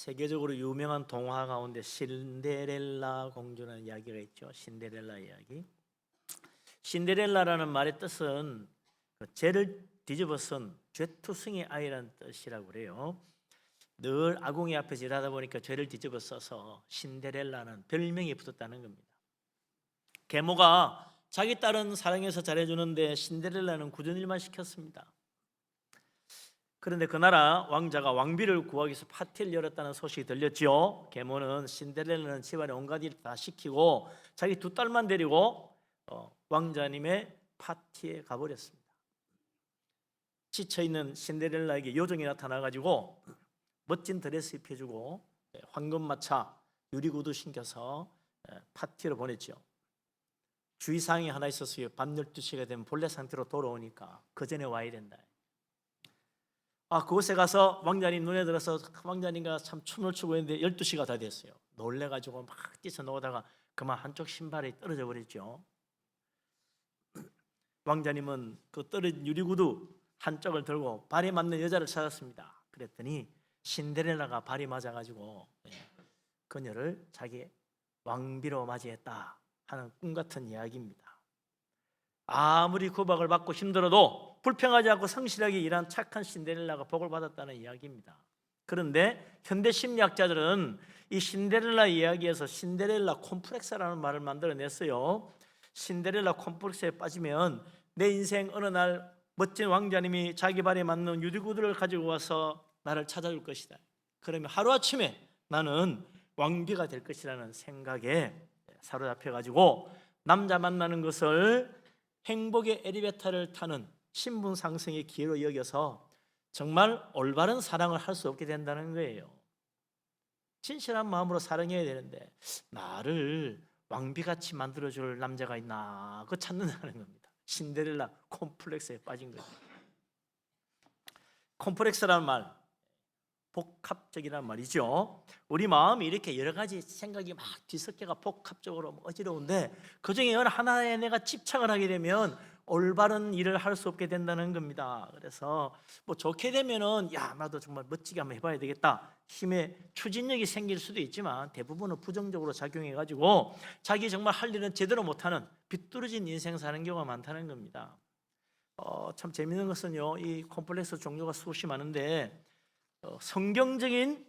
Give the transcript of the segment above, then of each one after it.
세계적으로 유명한 동화 가운데 신데렐라 공주라는 이야기가 있죠. 신데렐라 이야기. 신데렐라라는 말의 뜻은 죄를 뒤집어쓴 죄투성이 아이라는 뜻이라고 그래요. 늘 아궁이 앞에서 일하다 보니까 죄를 뒤집어 써서 신데렐라는 별명이 붙었다는 겁니다. 계모가 자기 딸은 사랑해서 잘해주는데 신데렐라는 굳은 일만 시켰습니다. 그런데 그 나라 왕자가 왕비를 구하기 위해서 파티를 열었다는 소식이 들렸죠. 계모는 신데렐라는 집안에 온갖 일을 다 시키고 자기 두 딸만 데리고 왕자님의 파티에 가버렸습니다. 지쳐있는 신데렐라에게 요정이 나타나가지고 멋진 드레스 입혀주고 황금마차 유리구두 신겨서 파티로 보냈죠. 주의사항이 하나 있었어요. 밤 12시가 되면 본래 상태로 돌아오니까 그 전에 와야 된다. 그곳에 가서 왕자님 눈에 들어서 왕자님과 참 춤을 추고 있는데 12시가 다 됐어요. 놀래가지고 막 뛰쳐나오다가 그만 한쪽 신발이 떨어져 버렸죠. 왕자님은 그 떨어진 유리구두 한쪽을 들고 발에 맞는 여자를 찾았습니다. 그랬더니 신데렐라가 발이 맞아가지고 그녀를 자기 왕비로 맞이했다 하는 꿈같은 이야기입니다. 아무리 구박을 받고 힘들어도 불평하지 않고 성실하게 일한 착한 신데렐라가 복을 받았다는 이야기입니다. 그런데 현대 심리학자들은 이 신데렐라 이야기에서 신데렐라 콤플렉스라는 말을 만들어냈어요. 신데렐라 콤플렉스에 빠지면 내 인생 어느 날 멋진 왕자님이 자기 발에 맞는 유리구두를 가지고 와서 나를 찾아줄 것이다. 그러면 하루아침에 나는 왕비가 될 것이라는 생각에 사로잡혀가지고 남자 만나는 것을 행복의 엘리베이터를 타는 신분 상승의 기회로 여겨서 정말 올바른 사랑을 할 수 없게 된다는 거예요. 진실한 마음으로 사랑해야 되는데 나를 왕비같이 만들어줄 남자가 있나 그거 찾는다는 겁니다. 신데렐라 콤플렉스에 빠진 거죠. 콤플렉스라는 말 복합적이란 말이죠. 우리 마음이 이렇게 여러 가지 생각이 막 뒤섞여가 복합적으로 어지러운데 그중에 어느 하나에 내가 집착을 하게 되면 올바른 일을 할 수 없게 된다는 겁니다. 그래서 뭐 좋게 되면은 나도 정말 멋지게 한번 해봐야 되겠다 힘의 추진력이 생길 수도 있지만 대부분은 부정적으로 작용해가지고 자기 정말 할 일은 제대로 못하는 비뚤어진 인생 사는 경우가 많다는 겁니다. 참 재밌는 것은요, 이 콤플렉스 종류가 수없이 많은데 성경적인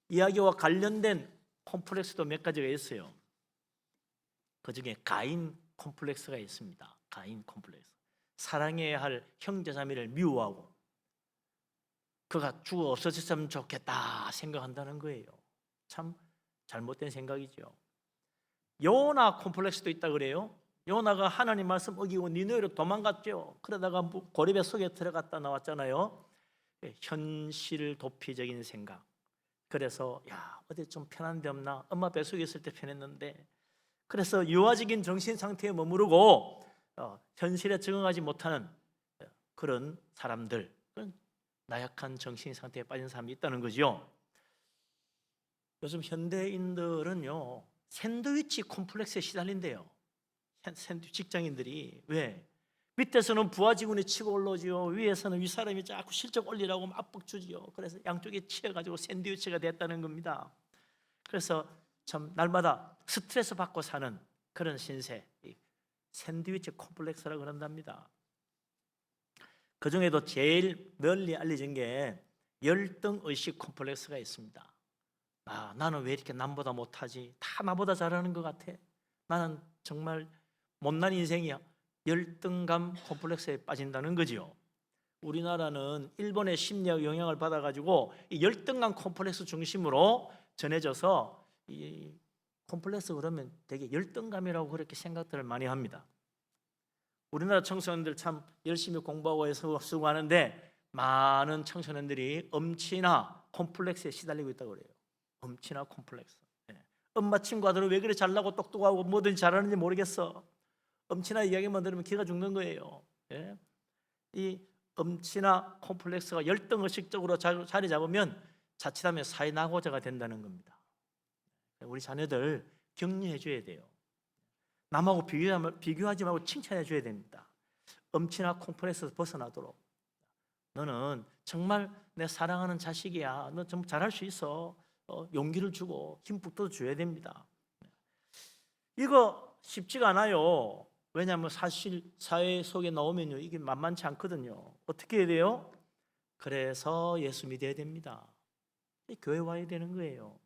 이야기와 관련된 콤플렉스도 몇 가지가 있어요. 그 중에 가인 콤플렉스가 있습니다. 가인 콤플렉스. 사랑해야 할 형제자매를 미워하고 그가 죽어 없어졌으면 좋겠다 생각한다는 거예요. 참 잘못된 생각이죠. 요나 콤플렉스도 있다 그래요. 요나가 하나님 말씀 어기고 니느웨로 도망갔죠. 그러다가 고리배 속에 들어갔다 나왔잖아요. 현실 도피적인 생각. 그래서 어디 좀 편한 데 없나? 엄마 뱃속에 있을 때 편했는데. 그래서 유아적인 정신 상태에 머무르고 현실에 적응하지 못하는 그런 사람들, 그런 나약한 정신 상태에 빠진 사람이 있다는 거죠. 요즘 현대인들은요 샌드위치 콤플렉스에 시달린대요. 샌드위치 직장인들이. 왜? 밑에서는 부하 직원이 치고 올라오지요. 위에서는 윗사람이 자꾸 실적 올리라고 압박 주지요. 그래서 양쪽에 치여가지고 샌드위치가 됐다는 겁니다. 그래서 참 날마다 스트레스 받고 사는 그런 신세, 샌드위치 콤플렉스라고 그런답니다. 그 중에도 제일 널리 알려진 게 열등의식 콤플렉스가 있습니다. 나는 왜 이렇게 남보다 못하지? 다 나보다 잘하는 것 같아. 나는 정말 못난 인생이야. 열등감 콤플렉스에 빠진다는 거죠. 우리나라는 일본의 심리학 영향을 받아가지고 이 열등감 콤플렉스 중심으로 전해져서 이 콤플렉스 그러면 되게 열등감이라고 그렇게 생각들을 많이 합니다. 우리나라 청소년들 참 열심히 공부하고 해서 수고하는데 많은 청소년들이 엄치나 콤플렉스에 시달리고 있다고 그래요. 엄치나 콤플렉스. 엄마 친구 아들은 왜 그래 잘나고 똑똑하고 뭐든지 잘하는지 모르겠어. 엄친아 이야기만 들으면 기가 죽는 거예요. 이 엄친아 콤플렉스가 열등의식적으로 자리 잡으면 자칫하면 사회낙오자가 된다는 겁니다. 우리 자녀들 격려해 줘야 돼요. 남하고 비교하지 말고 칭찬해 줘야 됩니다. 엄친아 콤플렉스에서 벗어나도록. 너는 정말 내 사랑하는 자식이야. 너 좀 잘할 수 있어. 용기를 주고 힘북도 줘야 됩니다. 이거 쉽지가 않아요. 왜냐하면 사실 사회 속에 나오면요 이게 만만치 않거든요. 어떻게 해야 돼요? 그래서 예수 믿어야 됩니다. 교회 와야 되는 거예요.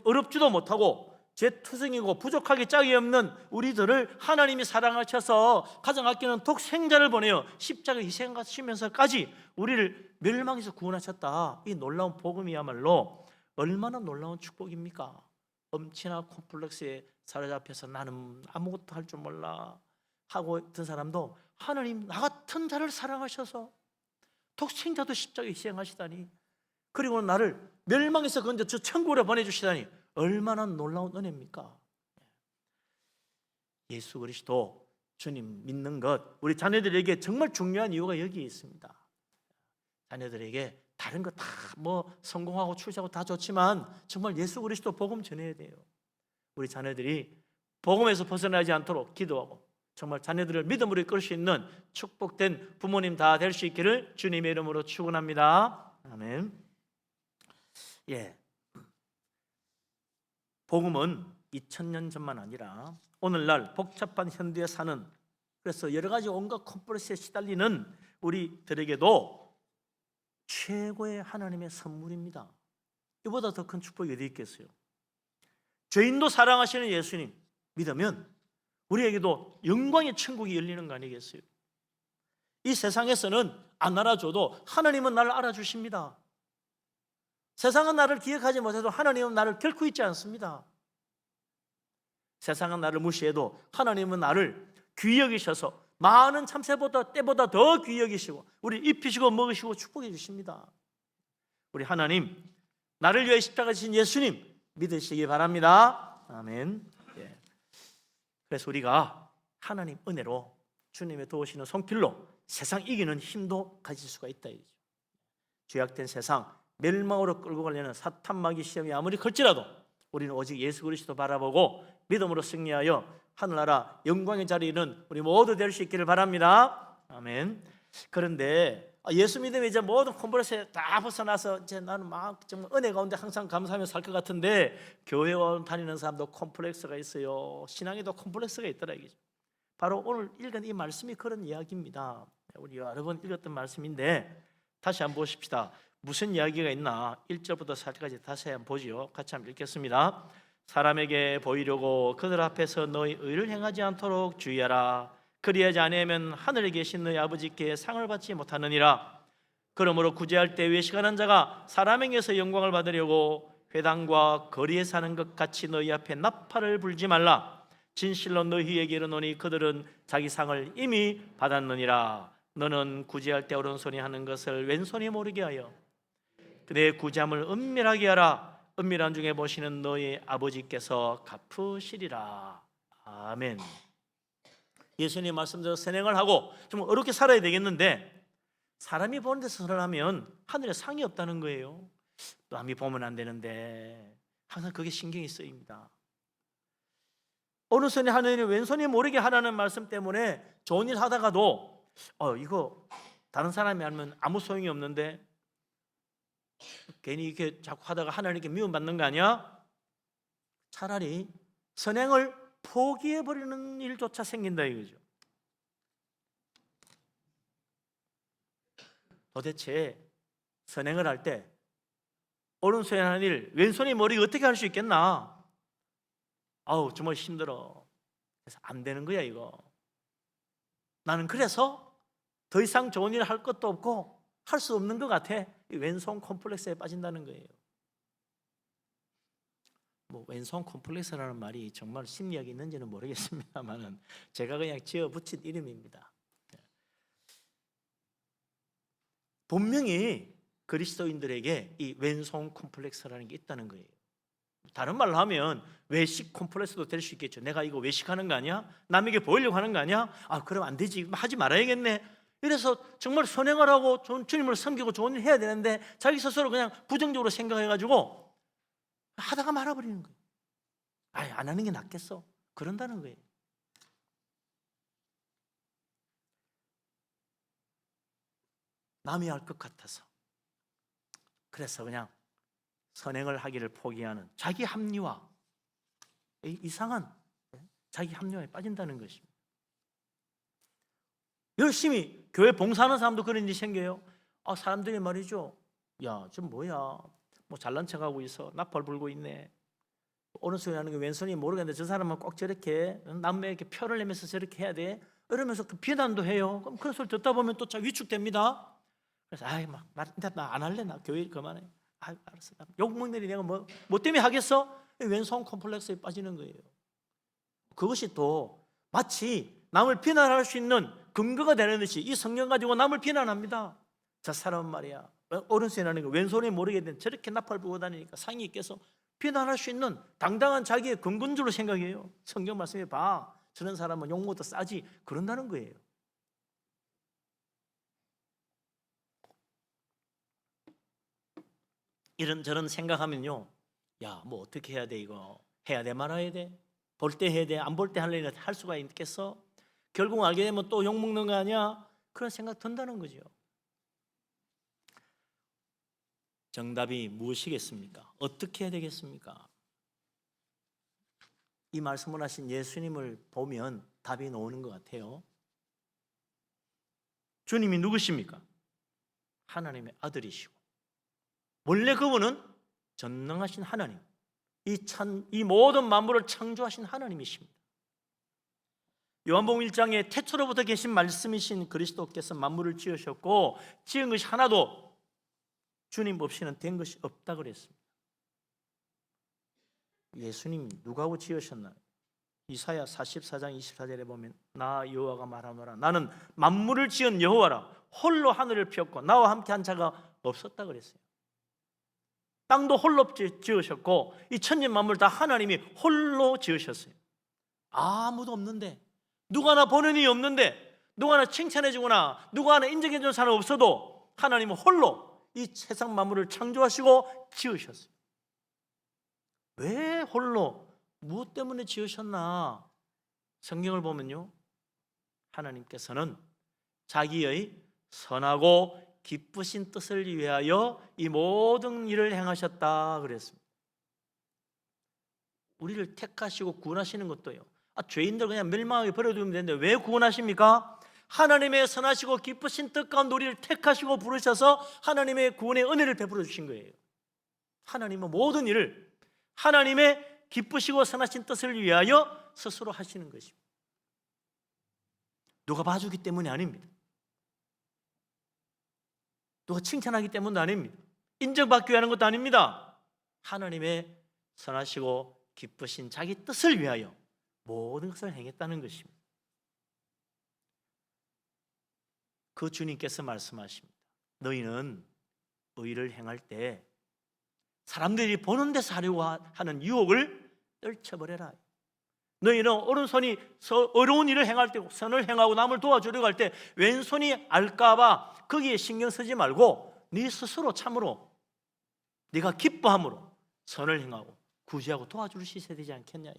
어렵지도 못하고 죄투성이고 부족하기 짝이 없는 우리들을 하나님이 사랑하셔서 가장 아끼는 독생자를 보내요. 십자가 희생하시면서까지 우리를 멸망에서 구원하셨다. 이 놀라운 복음이야말로 얼마나 놀라운 축복입니까? 엄청난 콤플렉스에 사로잡혀서 나는 아무것도 할 줄 몰라 하고 있던 사람도 하나님 나 같은 자를 사랑하셔서 독생자도 십자가에 희생하시다니, 그리고 나를 멸망에서 건져 저 천국으로 보내주시다니 얼마나 놀라운 은혜입니까? 예수 그리스도 주님 믿는 것, 우리 자녀들에게 정말 중요한 이유가 여기에 있습니다. 자녀들에게 다른 거 다 뭐 성공하고 출세하고 다 좋지만 정말 예수 그리스도 복음 전해야 돼요. 우리 자녀들이 복음에서 벗어나지 않도록 기도하고 정말 자녀들을 믿음으로 이끌 수 있는 축복된 부모님 다 될 수 있기를 주님의 이름으로 축원합니다. 아멘. 예, 복음은 2000년 전만 아니라 오늘날 복잡한 현대에 사는, 그래서 여러 가지 온갖 컴플렉스에 시달리는 우리들에게도 최고의 하나님의 선물입니다. 이보다 더 큰 축복이 어디 있겠어요? 죄인도 사랑하시는 예수님 믿으면 우리에게도 영광의 천국이 열리는 거 아니겠어요? 이 세상에서는 안 알아줘도 하나님은 나를 알아주십니다. 세상은 나를 기억하지 못해도 하나님은 나를 결코 잊지 않습니다. 세상은 나를 무시해도 하나님은 나를 귀히 여기셔서 많은 참새보다 때보다 더 귀히 여기시고 우리 입히시고 먹으시고 축복해 주십니다. 우리 하나님, 나를 위해 십자가 지신 예수님 믿으시기 바랍니다. 아멘. 예. 그래서 우리가 하나님 은혜로 주님의 도우시는 손길로 세상 이기는 힘도 가질 수가 있다. 죄악된 세상 멸망으로 끌고 가려는 사탄 마귀 시험이 아무리 클지라도 우리는 오직 예수 그리스도 바라보고 믿음으로 승리하여 하늘나라 영광의 자리는 우리 모두 될 수 있기를 바랍니다. 아멘. 그런데 예수 믿으면 이제 모든 콤플렉스에 다 벗어나서 이제 나는 막 정말 은혜 가운데 항상 감사하며 살 것 같은데, 교회 다니는 사람도 콤플렉스가 있어요. 신앙에도 콤플렉스가 있더라 이게. 바로 오늘 읽은 이 말씀이 그런 이야기입니다. 우리 여러 번 읽었던 말씀인데 다시 한번 보십시다. 무슨 이야기가 있나? 1절부터 4절까지 다시 한번 보지요. 같이 한번 읽겠습니다. 사람에게 보이려고 그들 앞에서 너희 의를 행하지 않도록 주의하라. 그리하지 아니하면 하늘에 계신 너희 아버지께 상을 받지 못하느니라. 그러므로 구제할 때 외식하는 자가 사람에게서 영광을 받으려고 회당과 거리에 사는 것 같이 너희 앞에 나팔을 불지 말라. 진실로 너희에게 이르노니 그들은 자기 상을 이미 받았느니라. 너는 구제할 때 오른손이 하는 것을 왼손이 모르게 하여 내 구제함을 은밀하게 하라. 은밀한 중에 보시는 너희 아버지께서 갚으시리라. 아멘. 예수님 말씀대로 선행을 하고 좀 어렵게 살아야 되겠는데, 사람이 보는 데서 선을 하늘에 상이 없다는 거예요. 남이 보면 안 되는데 항상 그게 신경이 쓰입니다. 오른손이 하느니 왼손이 모르게 하라는 말씀 때문에 좋은 일 하다가도 이거 다른 사람이 알면 아무 소용이 없는데 괜히 이렇게 자꾸 하다가 하나님께 미움받는 거 아니야? 차라리 선행을 포기해버리는 일조차 생긴다 이거죠. 도대체 선행을 할 때 오른손이 하는 일 왼손이 모르게 어떻게 할 수 있겠나? 아우 정말 힘들어. 그래서 안 되는 거야 이거. 나는 그래서 더 이상 좋은 일 할 것도 없고 할 수 없는 것 같아. 왼손 콤플렉스에 빠진다는 거예요. 뭐 왼손 콤플렉스라는 말이 정말 심리학이 있는지는 모르겠습니다만은 제가 그냥 지어 붙인 이름입니다. 분명히 그리스도인들에게 이 왼손 콤플렉스라는 게 있다는 거예요. 다른 말로 하면 외식 콤플렉스도 될 수 있겠죠. 내가 이거 외식하는 거 아니야? 남에게 보이려고 하는 거 아니야? 그럼 안 되지. 하지 말아야겠네. 이래서 정말 선행을 하고 주님을 섬기고 좋은 일 해야 되는데 자기 스스로 그냥 부정적으로 생각해가지고 하다가 말아버리는 거예요. 안 하는 게 낫겠어. 그런다는 거예요. 남이 할 것 같아서. 그래서 그냥 선행을 하기를 포기하는 자기 합리화, 이상한 자기 합리화에 빠진다는 것입니다. 열심히 교회 봉사하는 사람도 그런 일이 생겨요. 사람들이 말이죠, 야, 저 뭐야, 뭐 잘난 척하고 있어, 나팔 불고 있네, 오른손이 하는 게 왼손이 모르겠는데 저 사람은 꼭 저렇게 남에게 표를 내면서 저렇게 해야 돼, 이러면서 그 비난도 해요. 그럼 그런 소리 듣다 보면 또 위축됩니다. 그래서 나 안 할래, 나 교회 그만해. 알았어. 욕먹는 일이 내가 뭐 때문에 하겠어? 왼손 콤플렉스에 빠지는 거예요. 그것이 또 마치 남을 비난할 수 있는 근거가 되는 듯이 이 성경 가지고 남을 비난합니다. 저 사람은 말이야, 오른손이 하는 거 왼손이 모르겠는데 저렇게 나팔 불고 다니니까 상이 있겠어? 비난할 수 있는 당당한 자기의 근거인 줄로 생각해요. 성경 말씀에 봐, 저런 사람은 욕먹어도 싸지, 그런다는 거예요. 이런저런 생각하면요, 야, 뭐 어떻게 해야 돼, 이거 해야 돼 말아야 돼, 볼 때 해야 돼, 안 볼 때 할래, 할 수가 있겠어? 결국 알게 되면 또 욕먹는 거 아니야? 그런 생각 든다는 거죠. 정답이 무엇이겠습니까? 어떻게 해야 되겠습니까? 이 말씀을 하신 예수님을 보면 답이 나오는 것 같아요. 주님이 누구십니까? 하나님의 아들이시고, 원래 그분은 전능하신 하나님, 이 모든 만물을 창조하신 하나님이십니다. 요한복음 1장에 태초로부터 계신 말씀이신 그리스도께서 만물을 지으셨고, 지은 것이 하나도 주님 없이는 된 것이 없다 그랬습니다. 예수님 누구하고 지으셨나요? 이사야 44장 24절에 보면 나 여호와가 말하노라, 나는 만물을 지은 여호와라, 홀로 하늘을 폈고 나와 함께한 자가 없었다 그랬어요. 땅도 홀로 지으셨고 이 천지 만물 다 하나님이 홀로 지으셨어요. 아무도 없는데, 누구 하나 보는 이 없는데, 누구 하나 칭찬해 주거나 누구 하나 인정해 주는 사람 없어도 하나님은 홀로 이 세상 만물을 창조하시고 지으셨어요. 왜 홀로, 무엇 때문에 지으셨나? 성경을 보면요, 하나님께서는 자기의 선하고 기쁘신 뜻을 위하여 이 모든 일을 행하셨다 그랬습니다. 우리를 택하시고 구원하시는 것도요, 죄인들 그냥 멸망하게 버려두면 되는데 왜 구원하십니까? 하나님의 선하시고 기쁘신 뜻 가운데 우리를 택하시고 부르셔서 하나님의 구원의 은혜를 베풀어 주신 거예요. 하나님은 모든 일을 하나님의 기쁘시고 선하신 뜻을 위하여 스스로 하시는 것입니다. 누가 봐주기 때문이 아닙니다. 누가 칭찬하기 때문도 아닙니다. 인정받기 위한 것도 아닙니다. 하나님의 선하시고 기쁘신 자기 뜻을 위하여 모든 것을 행했다는 것입니다. 그 주님께서 말씀하십니다. 너희는 의를 행할 때 사람들이 보는 데서 하려고 하는 유혹을 떨쳐버려라. 너희는 오른손이 어려운 일을 행할 때, 선을 행하고 남을 도와주려고 할 때 왼손이 알까봐 거기에 신경 쓰지 말고 네 스스로 참으로 네가 기뻐함으로 선을 행하고 구제하고 도와줄 수 있어야 되지 않겠냐.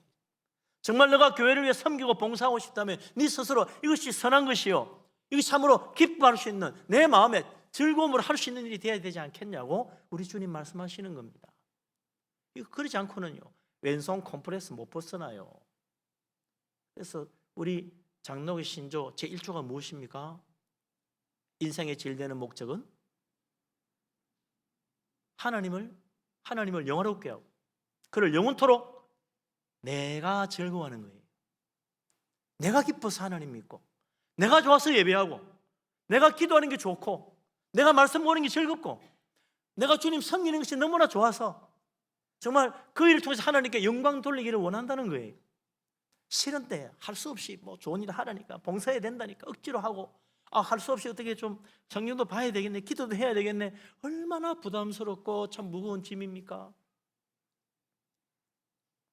정말 너가 교회를 위해 섬기고 봉사하고 싶다면 네 스스로 이것이 선한 것이요, 이것이 참으로 기뻐할 수 있는, 내 마음에 즐거움으로 할 수 있는 일이 되어야 되지 않겠냐고 우리 주님 말씀하시는 겁니다. 이거 그러지 않고는요, 왼손 콤플렉스 못 벗어나요. 그래서 우리 장로의 신조 제1조가 무엇입니까? 인생의 제일 되는 목적은 하나님을 영화롭게 하고 그를 영원토록 내가 즐거워하는 거예요. 내가 기뻐서 하나님 믿고, 내가 좋아서 예배하고, 내가 기도하는 게 좋고, 내가 말씀 보는 게 즐겁고, 내가 주님 섬기는 것이 너무나 좋아서 정말 그 일을 통해서 하나님께 영광 돌리기를 원한다는 거예요. 싫은 때 할 수 없이 뭐 좋은 일을 하라니까, 봉사해야 된다니까 억지로 하고, 할 수 없이 어떻게 좀 성경도 봐야 되겠네, 기도도 해야 되겠네, 얼마나 부담스럽고 참 무거운 짐입니까?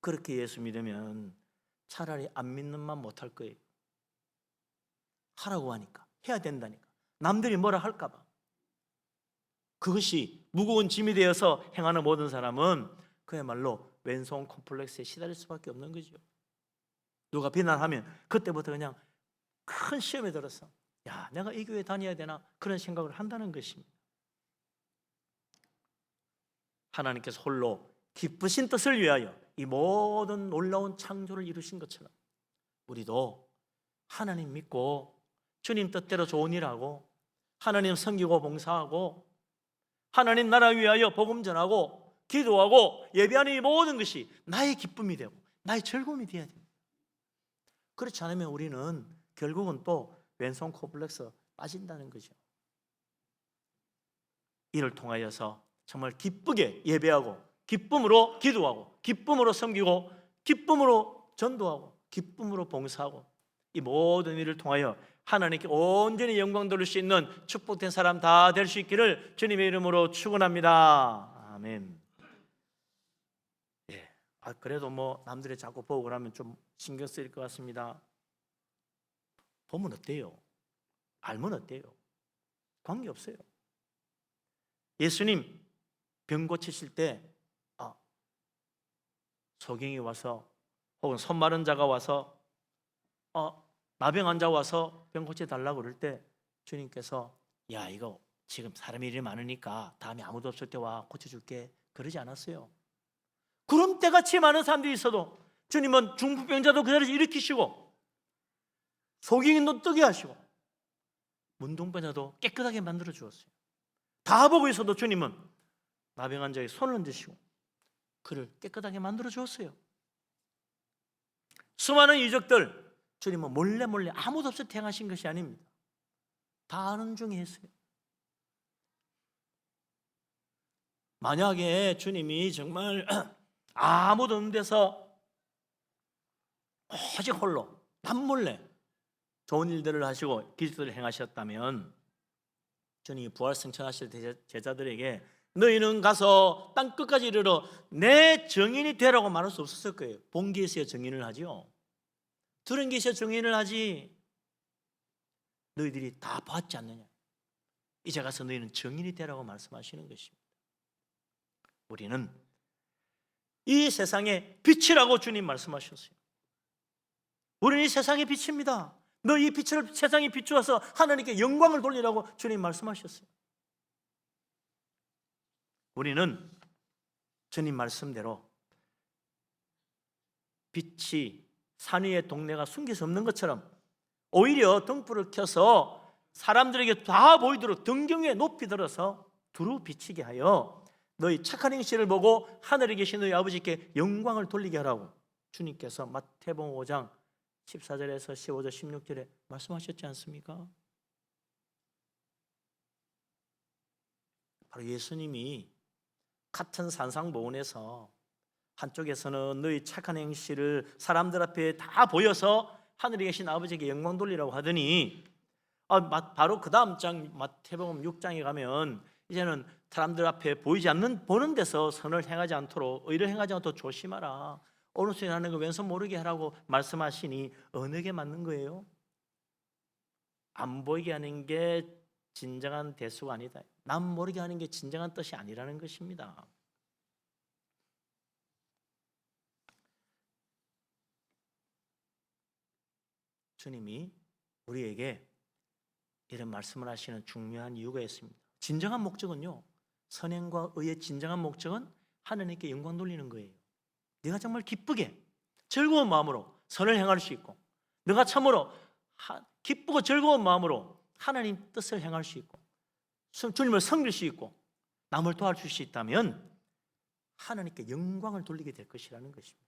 그렇게 예수 믿으면 차라리 안 믿는 만 못할 거예요. 하라고 하니까, 해야 된다니까, 남들이 뭐라 할까 봐. 그것이 무거운 짐이 되어서 행하는 모든 사람은 그야말로 왼손 콤플렉스에 시달릴 수밖에 없는 거죠. 누가 비난하면 그때부터 그냥 큰 시험에 들어서 야, 내가 이 교회 다녀야 되나, 그런 생각을 한다는 것입니다. 하나님께서 홀로 기쁘신 뜻을 위하여 이 모든 놀라운 창조를 이루신 것처럼 우리도 하나님 믿고 주님 뜻대로 좋은 일하고 하나님 섬기고 봉사하고 하나님 나라 위하여 복음 전하고 기도하고 예배하는 이 모든 것이 나의 기쁨이 되고 나의 즐거움이 되어야 됩니다. 그렇지 않으면 우리는 결국은 또 왼손 콤플렉스 빠진다는 거죠. 이를 통하여서 정말 기쁘게 예배하고 기쁨으로 기도하고 기쁨으로 섬기고 기쁨으로 전도하고 기쁨으로 봉사하고 이 모든 일을 통하여 하나님께 온전히 영광 돌릴 수 있는 축복된 사람 다 될 수 있기를 주님의 이름으로 축원합니다. 아멘. 그래도 뭐 남들이 자꾸 보고 그러면 좀 신경 쓰일 것 같습니다. 보면 어때요? 알면 어때요? 관계없어요. 예수님 병 고치실 때 소경이 와서 혹은 손 마른 자가 와서 나병 환자 와서 병 고쳐달라고 그럴 때 주님께서 야 이거 지금 사람이 일이 많으니까 다음에 아무도 없을 때 와 고쳐줄게 그러지 않았어요. 구름대같이 많은 사람들이 있어도 주님은 중풍병자도 그 자리에서 일으키시고 소경이도 뜨게 하시고 문둥병자도 깨끗하게 만들어 주었어요. 다 보고 있어도 주님은 나병 환자의 손을 얹으시고 그를 깨끗하게 만들어 주었어요. 수많은 이적들 주님은 몰래 아무도 없이 행하신 것이 아닙니다. 다 아는 중에 했어요. 만약에 주님이 정말 아무도 없는 데서 오직 홀로 남몰래 좋은 일들을 하시고 기술을 행하셨다면 주님이 부활승천하실 제자들에게 너희는 가서 땅 끝까지 이르러 내 증인이 되라고 말할 수 없었을 거예요. 본 게 있어야 증인을 하지요. 들은 게 있어야 증인을 하지. 너희들이 다 봤지 않느냐. 이제 가서 너희는 증인이 되라고 말씀하시는 것입니다. 우리는 이 세상의 빛이라고 주님 말씀하셨어요. 우리는 이 세상의 빛입니다. 너 이 빛을 세상에 비추어서 하나님께 영광을 돌리라고 주님 말씀하셨어요. 우리는 주님 말씀대로 빛이 산 위의 동네가 숨길 수 없는 것처럼 오히려 등불을 켜서 사람들에게 다 보이도록 등경 위에 높이 들어서 두루 비치게 하여 너희 착한 행실을 보고 하늘에 계신 너희 아버지께 영광을 돌리게 하라고 주님께서 마태복음 5장 14절에서 15절 16절에 말씀하셨지 않습니까? 바로 예수님이 같은 산상보훈에서 한쪽에서는 너희 착한 행실을 사람들 앞에 다 보여서 하늘에 계신 아버지에게 영광 돌리라고 하더니 바로 그 다음 장 마태복음 6장에 가면 이제는 사람들 앞에 보이지 않는 보는 데서 선을 행하지 않도록 의를 행하지 않도록 조심하라. 오른손에 하는 거 왼손 모르게 하라고 말씀하시니 어느 게 맞는 거예요? 안 보이게 하는 게 진정한 대수가 아니다. 남 모르게 하는 게 진정한 뜻이 아니라는 것입니다. 주님이 우리에게 이런 말씀을 하시는 중요한 이유가 있습니다. 진정한 목적은요, 선행과 의의 진정한 목적은 하나님께 영광 돌리는 거예요. 네가 정말 기쁘게 즐거운 마음으로 선을 행할 수 있고 네가 참으로 기쁘고 즐거운 마음으로 하나님 뜻을 행할 수 있고 주님을 섬길 수 있고 남을 도와줄 수 있다면 하나님께 영광을 돌리게 될 것이라는 것입니다.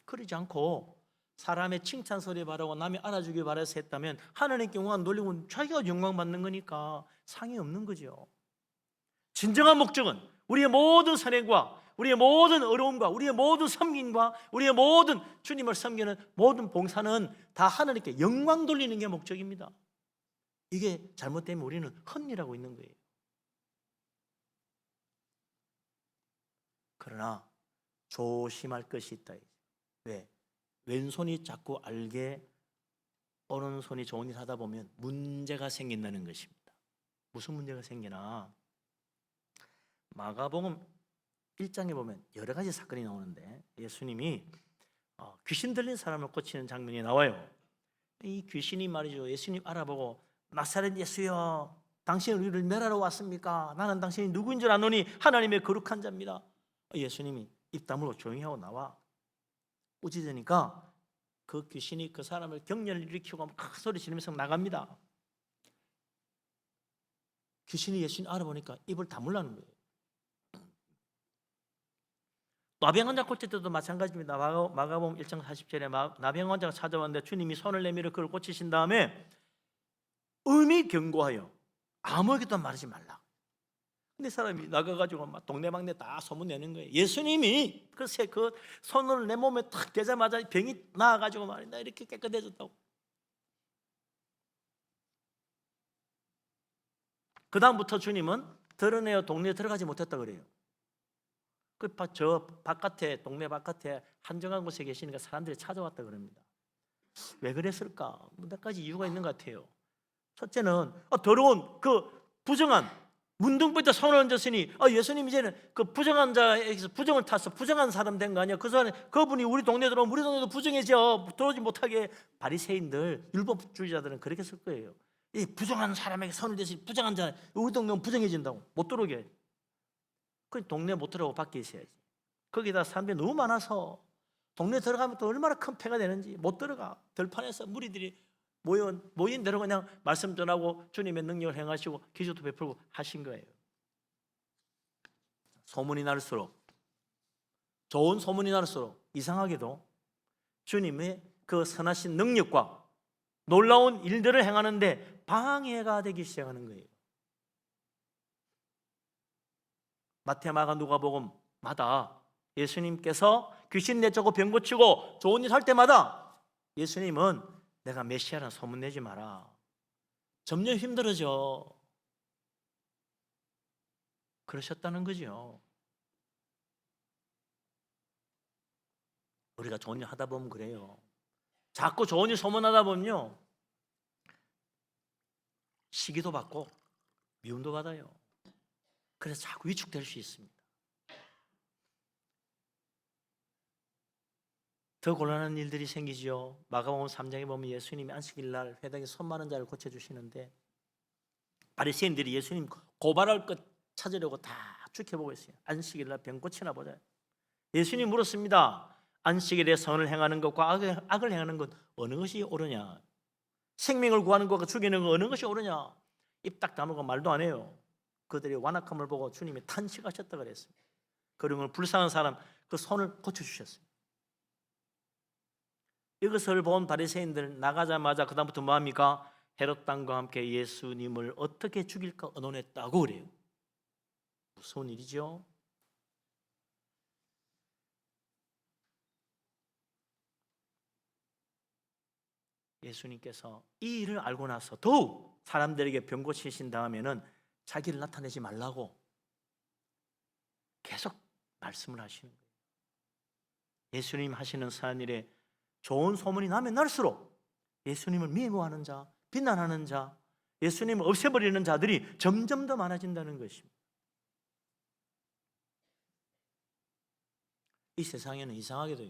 그러지 않고 사람의 칭찬 소리 바라고 남이 알아주길 바라서 했다면 하나님께 영광 돌리고 자기가 영광 받는 거니까 상이 없는 거죠. 진정한 목적은 우리의 모든 선행과 우리의 모든 어려움과 우리의 모든 섬김과 우리의 모든 주님을 섬기는 모든 봉사는 다 하나님께 영광 돌리는 게 목적입니다. 이게 잘못되면 우리는 헛일하고 있는 거예요. 그러나 조심할 것이 있다. 왜? 왼손이 자꾸 알게 오른손이 좋은 일 하다 보면 문제가 생긴다는 것입니다. 무슨 문제가 생기나? 마가복음 1장에 보면 여러 가지 사건이 나오는데 예수님이 귀신 들린 사람을 고치는 장면이 나와요. 이 귀신이 말이죠, 예수님 알아보고 나사렛 예수여 당신은 우리를 멸하러 왔습니까? 나는 당신이 누구인 줄 아노니 하나님의 거룩한 자입니다. 예수님이 입 다물고 조용히 하고 나와. 꾸짖으니까 그 귀신이 그 사람을 경련을 일으키고 큰 소리 지르면서 나갑니다. 귀신이 예수님 알아보니까 입을 다물라는 거예요. 나병 환자 고칠 때도 마찬가지입니다. 마가복음 1장 40절에 나병 환자가 찾아왔는데 주님이 손을 내밀어 그를 고치신 다음에 음이 경고하여 아무에게도 말하지 말라. 근데 사람이 나가가지고 막 동네방네 다 소문내는 거예요. 예수님이 글쎄 그 손을 내 몸에 탁 대자마자 병이 나아가지고 말이다 이렇게 깨끗해졌다고. 그 다음부터 주님은 드러내어 동네에 들어가지 못했다 그래요. 저 바깥에 동네 바깥에 한정한 곳에 계시니까 사람들이 찾아왔다 그럽니다. 왜 그랬을까? 몇 가지 이유가 있는 것 같아요. 첫째는 더러운 그 부정한 문둥부터 손을 얹었으니 예수님 이제는 그 부정한 자에게서 부정을 타서 부정한 사람 된 거 아니야? 그분이 우리 동네 들어오면 우리 동네도 부정해져 들어오지 못하게. 바리새인들 율법주의자들은 그렇게 쓸 거예요. 이 부정한 사람에게 손을 대시 부정한 자 우리 동네는 부정해진다고 못 들어오게. 그 동네 못 들어오고 밖에 있어야지. 거기다 사람들이 너무 많아서 동네 들어가면 또 얼마나 큰 폐가 되는지 못 들어가. 들판에서 무리들이 모인 대로 그냥 말씀 전하고 주님의 능력을 행하시고 기적도 베풀고 하신 거예요. 소문이 날수록 좋은 소문이 날수록 이상하게도 주님의 그 선하신 능력과 놀라운 일들을 행하는데 방해가 되기 시작하는 거예요. 마태, 마가, 누가복음마다 예수님께서 귀신 내쫓고 병 고치고 좋은 일 할 때마다 예수님은 내가 메시아라는 소문내지 마라. 점점 힘들어져. 그러셨다는 거죠. 우리가 좋은 일 하다 보면 그래요. 자꾸 좋은 일 소문하다 보면요 시기도 받고 미움도 받아요. 그래서 자꾸 위축될 수 있습니다. 더 곤란한 일들이 생기죠. 마가복음 3장에 보면 예수님이 안식일 날 회당에 손 마른 자를 고쳐주시는데 바리새인들이 예수님 고발할 것 찾으려고 다 지켜보고 있어요. 안식일 날 병 고치나 보자. 예수님 물었습니다. 안식일에 선을 행하는 것과 악을 행하는 것 어느 것이 옳으냐? 생명을 구하는 것과 죽이는 것 어느 것이 옳으냐? 입 딱 다물고 말도 안 해요. 그들의 완악함을 보고 주님이 탄식하셨다 그랬습니다. 그러면 불쌍한 사람 그 손을 고쳐주셨어요. 이것을 본 바리새인들 나가자마자 그 다음부터 뭐합니까? 헤롯 왕과 함께 예수님을 어떻게 죽일까 의논했다고 그래요. 무서운 일이죠. 예수님께서 이 일을 알고 나서 더욱 사람들에게 병 고치신 다음에는 자기를 나타내지 말라고 계속 말씀을 하시는 거예요. 예수님 하시는 선한 일에 좋은 소문이 나면 날수록 예수님을 미워하는 자, 비난하는 자, 예수님을 없애버리는 자들이 점점 더 많아진다는 것입니다. 이 세상에는 이상하게도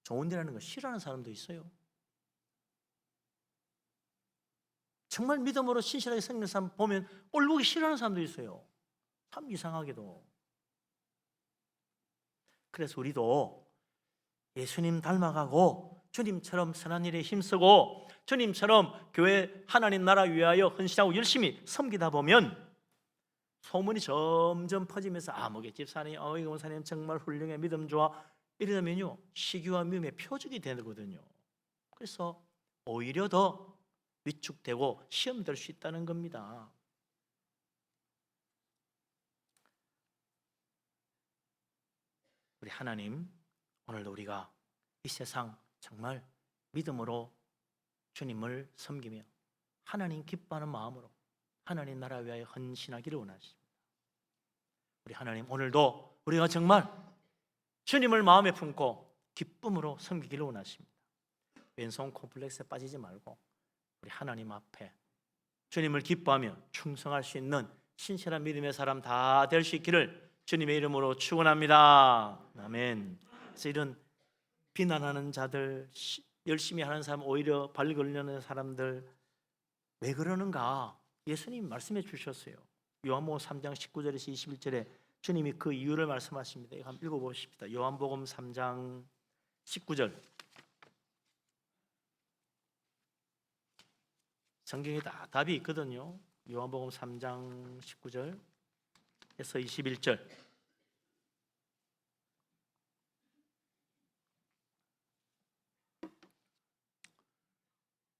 좋은 일하는 걸 싫어하는 사람도 있어요. 정말 믿음으로 신실하게 생기는 사람 보면 꼴보기 싫어하는 사람도 있어요. 참 이상하게도. 그래서 우리도 예수님 닮아가고 주님처럼 선한 일에 힘쓰고 주님처럼 교회 하나님 나라 위하여 헌신하고 열심히 섬기다 보면 소문이 점점 퍼지면서 목에 집사님, 이거 목사님 정말 훌륭해, 믿음 좋아 이러면요 시기와 미움의 표적이 되거든요. 그래서 오히려 더 위축되고 시험될 수 있다는 겁니다. 우리 하나님, 오늘도 우리가 이 세상 정말 믿음으로 주님을 섬기며 하나님 기뻐하는 마음으로 하나님 나라 위하여 헌신하기를 원하십니다. 우리 하나님, 오늘도 우리가 정말 주님을 마음에 품고 기쁨으로 섬기기를 원하십니다. 왼손 콤플렉스에 빠지지 말고 우리 하나님 앞에 주님을 기뻐하며 충성할 수 있는 신실한 믿음의 사람 다 될 수 있기를 주님의 이름으로 축원합니다. 아멘. 그래서 이런 비난하는 자들, 열심히 하는 사람, 오히려 발걸려는 사람들 왜 그러는가? 예수님 말씀해 주셨어요. 요한복음 3장 19절에서 21절에 주님이 그 이유를 말씀하십니다. 이거 한번 읽어보십시다. 요한복음 3장 19절. 성경에 다 답이 있거든요. 요한복음 3장 19절에서 21절.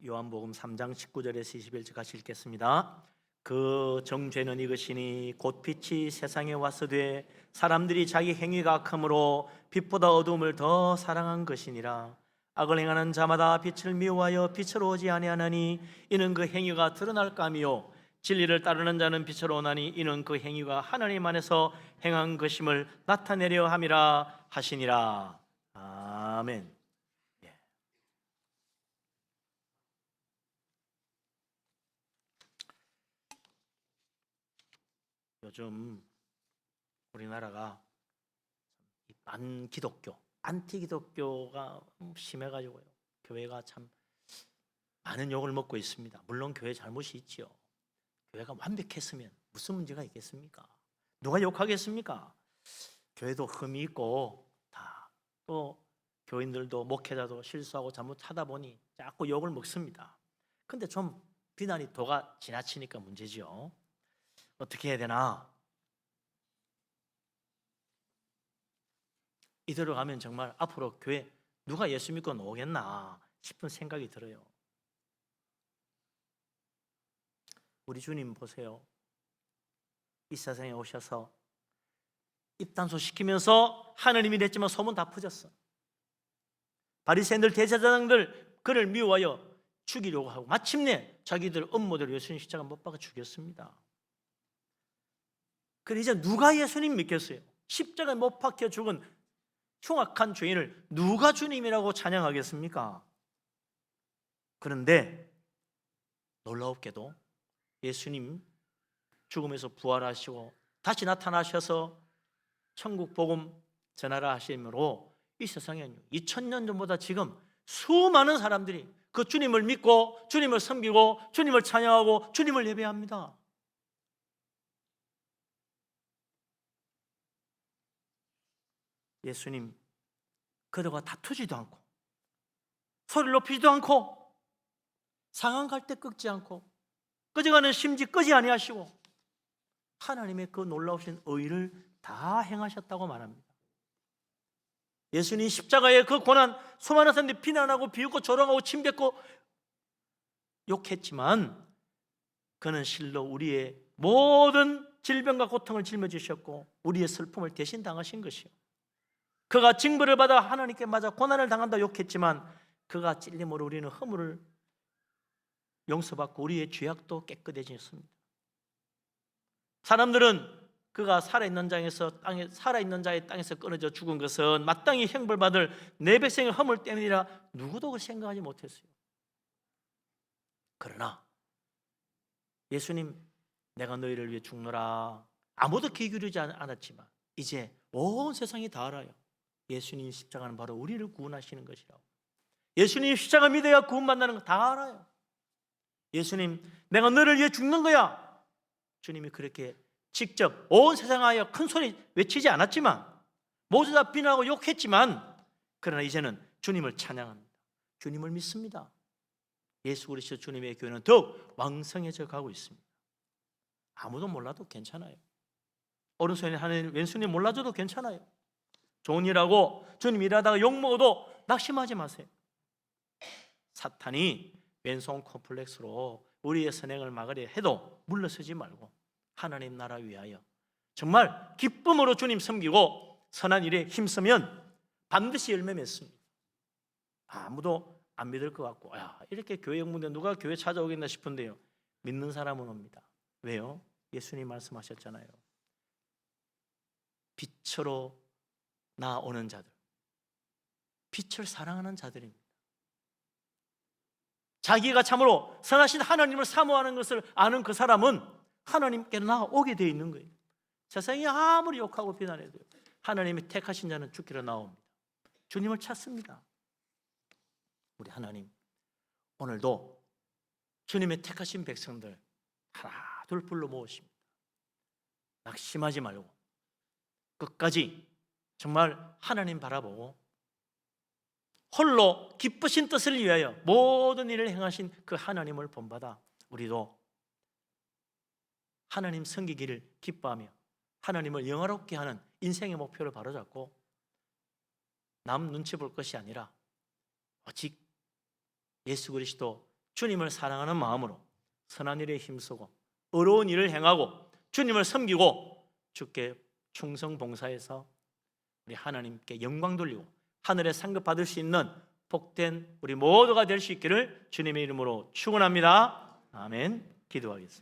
요한복음 3장 19절에서 21절 같이 읽겠습니다. 그 정죄는 이것이니 곧 빛이 세상에 왔으되 사람들이 자기 행위가 악함으로 빛보다 어두움을 더 사랑한 것이니라. 악을 행하는 자마다 빛을 미워하여 빛으로 오지 아니하나니 이는 그 행위가 드러날까 하며 진리를 따르는 자는 빛으로 오나니 이는 그 행위가 하나님 안에서 행한 것임을 나타내려 함이라 하시니라. 아멘. 요즘 우리나라가 반기독교, 안티기독교가 심해가지고요. 교회가 참 많은 욕을 먹고 있습니다. 물론 교회 잘못이 있지요. 교회가 완벽했으면 무슨 문제가 있겠습니까? 누가 욕하겠습니까? 교회도 흠이 있고 다 또 교인들도 목회자도 실수하고 잘못하다 보니 자꾸 욕을 먹습니다. 근데 좀 비난이 도가 지나치니까 문제죠. 어떻게 해야 되나? 이대로 가면 정말 앞으로 교회 누가 예수 믿고 나오겠나 싶은 생각이 들어요. 우리 주님 보세요. 이 세상에 오셔서 입단소 시키면서 하느님이 냈지만 소문 다 퍼졌어. 바리새인들 대제사장들 그를 미워하여 죽이려고 하고 마침내 자기들 업무대로 예수님 십자가 못 박아 죽였습니다. 그래 이제 누가 예수님 믿겠어요? 십자가에 못 박혀 죽은 흉악한 죄인을 누가 주님이라고 찬양하겠습니까? 그런데 놀라웠게도 예수님 죽음에서 부활하시고 다시 나타나셔서 천국 복음 전하라 하심으로 이 세상에 2000년 전보다 지금 수많은 사람들이 그 주님을 믿고 주님을 섬기고 주님을 찬양하고 주님을 예배합니다. 예수님 그들과 다투지도 않고 소리를 높이지도 않고 상한 갈 때 끄지 않고 꺼져가는 심지 끄지 아니하시고 하나님의 그 놀라우신 의를 다 행하셨다고 말합니다. 예수님 십자가의 그 고난 수많은 사람들이 비난하고 비웃고 조롱하고 침뱉고 욕했지만 그는 실로 우리의 모든 질병과 고통을 짊어지셨고 우리의 슬픔을 대신 당하신 것이요. 그가 징벌을 받아 하나님께 맞아 고난을 당한다 욕했지만 그가 찔림으로 우리는 허물을 용서받고 우리의 죄악도 깨끗해졌습니다. 사람들은 그가 살아있는 자의 땅에서 끊어져 죽은 것은 마땅히 형벌받을 내 백성의 허물 때문이라 누구도 그 생각하지 못했어요. 그러나 예수님 내가 너희를 위해 죽노라 아무도 귀 기울이지 않았지만 이제 온 세상이 다 알아요. 예수님 십자가는 바로 우리를 구원하시는 것이라고. 예수님 십자가 믿어야 구원받는 거 다 알아요. 예수님 내가 너를 위해 죽는 거야. 주님이 그렇게 직접 온 세상하여 큰 소리 외치지 않았지만 모두 다 비난하고 욕했지만 그러나 이제는 주님을 찬양합니다. 주님을 믿습니다. 예수 그리스도 주님의 교회는 더욱 왕성해져 가고 있습니다. 아무도 몰라도 괜찮아요. 오른손에 하는 왼손이 몰라줘도 괜찮아요. 좋은 일하고 주님 일하다가 욕먹어도 낙심하지 마세요. 사탄이 왼손 콤플렉스로 우리의 선행을 막으려 해도 물러서지 말고 하나님 나라 위하여 정말 기쁨으로 주님 섬기고 선한 일에 힘쓰면 반드시 열매 맺습니다. 아무도 안 믿을 것 같고 이렇게 교회 영문데 누가 교회 찾아오겠나 싶은데요. 믿는 사람은 옵니다. 왜요? 예수님 말씀하셨잖아요. 빛으로 나오는 자들, 빛을 사랑하는 자들입니다. 자기가 참으로 선하신 하나님을 사모하는 것을 아는 그 사람은 하나님께 나오게 되어 있는 거예요. 세상이 아무리 욕하고 비난해도 하나님이 택하신 자는 죽기로 나옵니다. 주님을 찾습니다. 우리 하나님 오늘도 주님의 택하신 백성들 하나 둘 불러 모으십니다. 낙심하지 말고 끝까지 정말 하나님 바라보고 홀로 기쁘신 뜻을 위하여 모든 일을 행하신 그 하나님을 본받아 우리도 하나님 섬기기를 기뻐하며 하나님을 영화롭게 하는 인생의 목표를 바로잡고 남 눈치 볼 것이 아니라 오직 예수 그리스도 주님을 사랑하는 마음으로 선한 일에 힘쓰고 의로운 일을 행하고 주님을 섬기고 주께 충성 봉사해서 우리 하나님께 영광 돌리고 하늘에 상급 받을 수 있는 복된 우리 모두가 될 수 있기를 주님의 이름으로 축원합니다. 아멘. 기도하겠습니다.